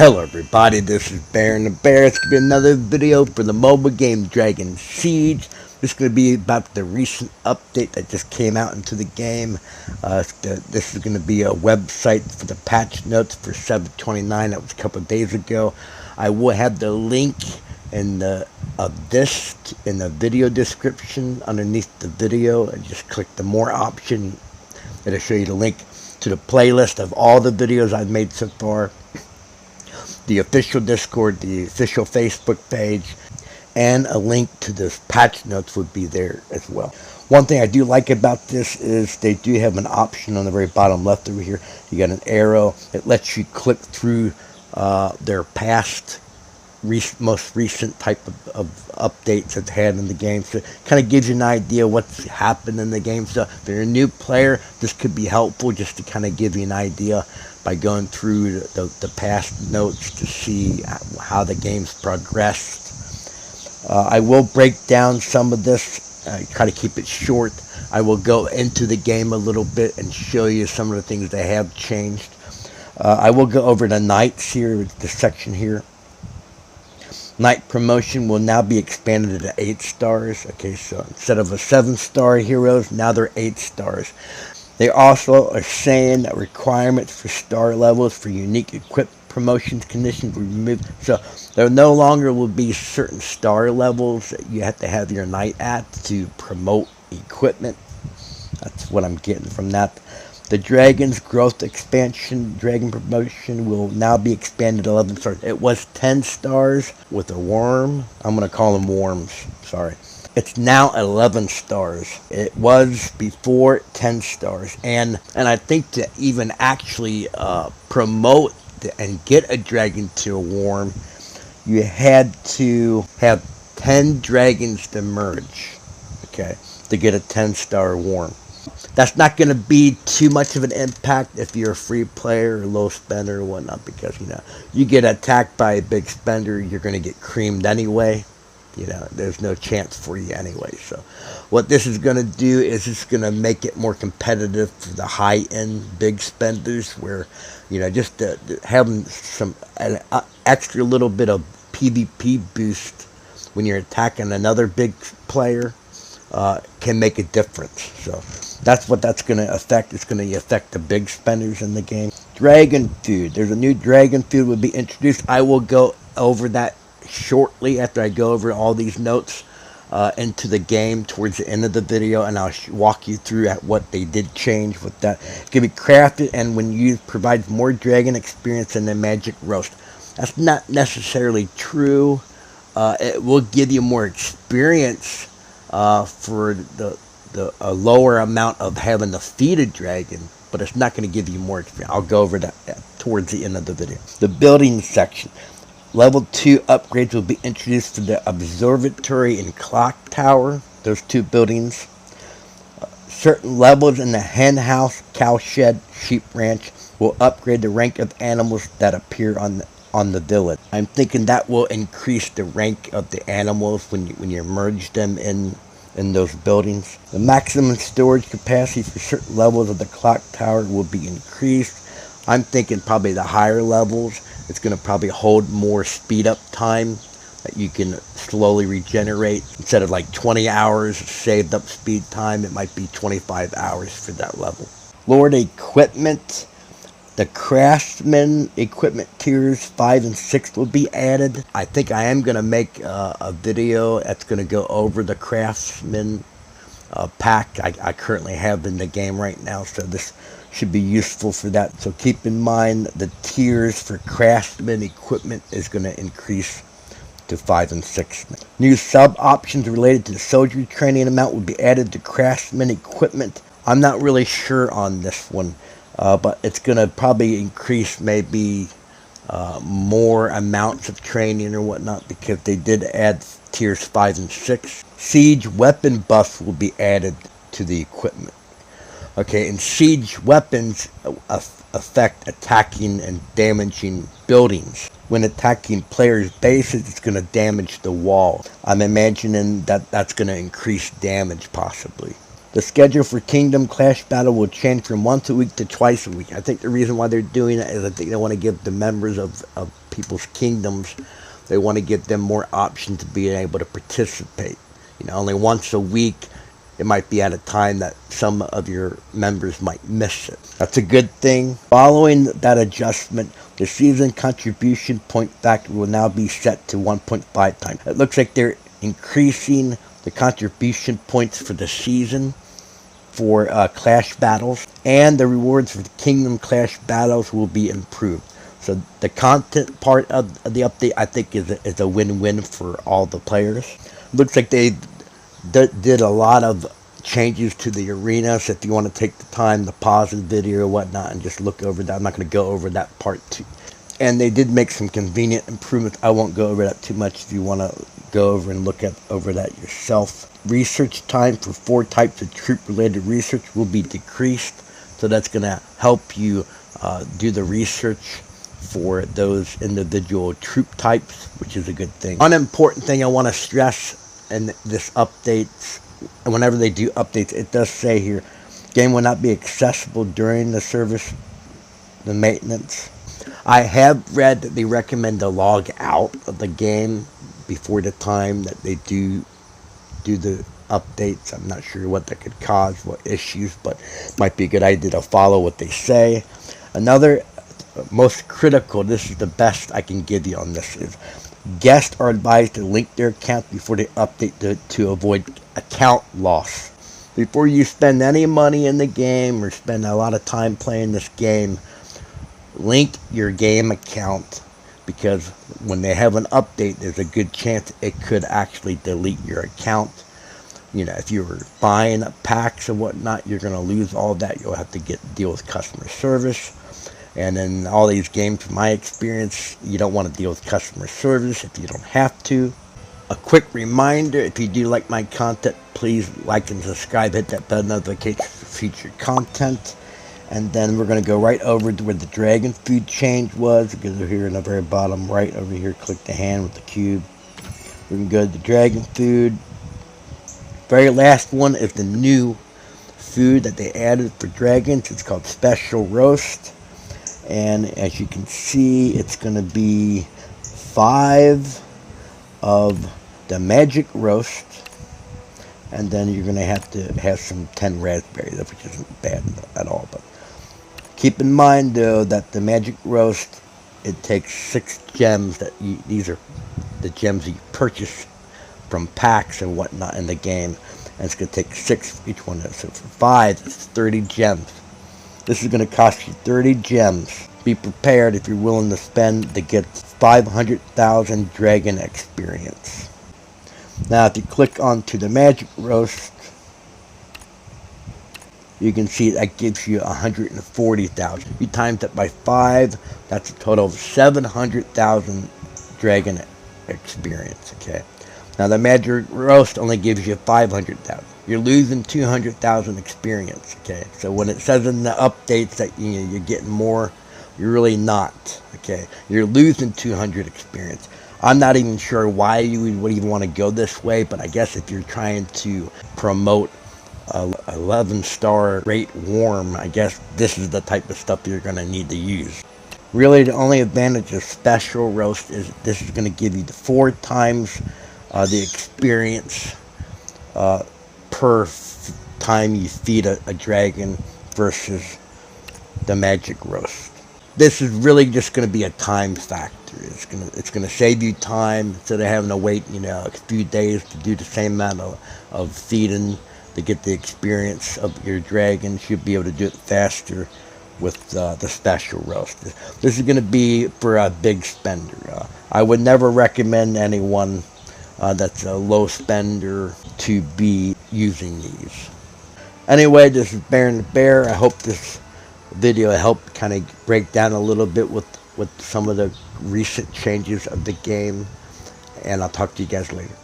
Hello everybody, this is Baron the Bear. It's going to be another video for the mobile game Dragon Siege. This is going to be about the recent update that just came out into the game. This is going to be a website for the patch notes for 7.29. That was a couple of days ago. I will have the link in the video description underneath the video, and just click the more option. It'll show you the link to the playlist of all the videos I've made so far, the official Discord, the official Facebook page, and a link to the patch notes would be there as well. One thing I do like about this is they do have an option on the very bottom left over here. You got an arrow. It lets you click through their past most recent type of updates they've had in the game, so it kind of gives you an idea what's happened in the game. So if you're a new player, this could be helpful just to kind of give you an idea by going through the past notes to see how the game's progressed. I will break down some of this, try to keep it short. I will go into the game a little bit and show you some of the things they have changed. I will go over the knights here, the section here. Knight promotion will now be expanded to 8 stars. Okay, so instead of a 7-star heroes, now they're 8 stars. They also are saying that requirements for star levels for unique equip promotions conditions will be removed. So there no longer will be certain star levels that you have to have your knight at to promote equipment. That's what I'm getting from that. The Dragon's growth expansion, Dragon promotion, will now be expanded to 11 stars. It was 10 stars with a worm. I'm going to call them worms. Sorry. It's now 11 stars. It was before 10 stars. And I think to even actually promote and get a dragon to a worm, you had to have 10 dragons to merge, okay, to get a 10-star worm. That's not going to be too much of an impact if you're a free player or low spender or whatnot, because, you get attacked by a big spender, you're going to get creamed anyway. There's no chance for you anyway. So what this is going to do is it's going to make it more competitive for the high-end big spenders, where, just having an extra little bit of PvP boost when you're attacking another big player can make a difference. So that's what that's going to affect. It's going to affect the big spenders in the game. Dragon food. There's a new dragon food will be introduced. I will go over that shortly after I go over all these notes into the game towards the end of the video, and I'll walk you through at what they did change with that. It can be crafted, and when used, provides more dragon experience than the magic roast. That's not necessarily true. It will give you more experience for a lower amount of having to feed a dragon, but it's not going to give you more experience. I'll go over that towards the end of the video. The building section. Level 2 upgrades will be introduced for the observatory and clock tower, those 2 buildings. Certain levels in the hen house, cow shed, sheep ranch will upgrade the rank of animals that appear on the village. I'm thinking that will increase the rank of the animals when you merge them in those buildings. The maximum storage capacity for certain levels of the clock tower will be increased. I'm thinking probably the higher levels, it's going to probably hold more speed up time that you can slowly regenerate. Instead of like 20 hours saved up speed time, it might be 25 hours for that level. Lord equipment. The craftsman equipment tiers 5 and 6 will be added. I think I am going to make a video that's going to go over the craftsman pack I currently have in the game right now, so this should be useful for that. So keep in mind the tiers for craftsman equipment is going to increase to 5 and 6. New sub options related to the soldier training amount will be added to craftsman equipment. I'm not really sure on this one, but it's going to probably increase maybe more amounts of training or whatnot, because they did add tiers 5 and 6. Siege weapon buffs will be added to the equipment. Okay, and siege weapons affect attacking and damaging buildings. When attacking players' bases, it's going to damage the wall. I'm imagining that that's going to increase damage, possibly. The schedule for Kingdom Clash Battle will change from once a week to twice a week. I think the reason why they're doing it is I think they want to give the members of people's kingdoms, they want to give them more options to being able to participate. Only once a week, it might be at a time that some of your members might miss it. That's a good thing. Following that adjustment, the season contribution point factor will now be set to 1.5 times. It looks like they're increasing the contribution points for the season for Clash Battles, and the rewards for the Kingdom Clash Battles will be improved. So the content part of the update, I think, is a win-win for all the players. Looks like they did a lot of changes to the arena, so if you want to take the time to pause the video or whatnot and just look over that, I'm not going to go over that part too. And they did make some convenient improvements. I won't go over that too much if you want to go over and look over that yourself. Research time for 4 types of troop-related research will be decreased, so that's going to help you do the research for those individual troop types, which is a good thing. One important thing I want to stress in this updates, and whenever they do updates, it does say here, game will not be accessible during the service, the maintenance. I have read that they recommend to log out of the game before the time that they do the updates. I'm not sure what that could cause, what issues, but it might be a good idea to follow what they say. Another most critical, this is the best I can give you on this, is guests are advised to link their account before they update to avoid account loss. Before you spend any money in the game or spend a lot of time playing this game, link your game account, because when they have an update, there's a good chance it could actually delete your account. If you were buying packs and whatnot, you're going to lose all that. You'll have to deal with customer service. And in all these games, from my experience, you don't want to deal with customer service if you don't have to. A quick reminder, if you do like my content, please like and subscribe, hit that bell notification for future content. And then we're going to go right over to where the dragon food change was. Go here in the very bottom right over here, click the hand with the cube. We can go to the dragon food. Very last one is the new food that they added for dragons. It's called Special Roast. And as you can see, it's going to be 5 of the magic roast, and then you're going to have some 10 raspberries, which isn't bad at all. But keep in mind, though, that the magic roast, it takes 6 gems. These are the gems that you purchase from packs and whatnot in the game, and it's going to take 6 for each one. So for 5, it's 30 gems. This is going to cost you 30 gems. Be prepared if you're willing to spend to get 500,000 dragon experience. Now, if you click onto the magic roast, you can see that gives you 140,000. You times that by 5, that's a total of 700,000 dragon experience. Okay. Now, the magic roast only gives you 500,000. You're losing 200,000 experience. Okay. So when it says in the updates that you're getting more, you're really not. Okay. You're losing 200 experience. I'm not even sure why you would even want to go this way, but I guess if you're trying to promote 11-star rate warm, I guess this is the type of stuff you're going to need to use. Really, the only advantage of Special Roast is this is going to give you the 4 times the experience per time you feed a dragon versus the magic roast. This is really just going to be a time factor. It's going to save you time instead of having to wait a few days to do the same amount of feeding to get the experience of your dragons. You'll be able to do it faster with the Special Roast. This is going to be for a big spender. I would never recommend anyone that's a low spender to be using these. Anyway, this is Baron the Bear. I hope this video helped kind of break down a little bit with some of the recent changes of the game, and I'll talk to you guys later.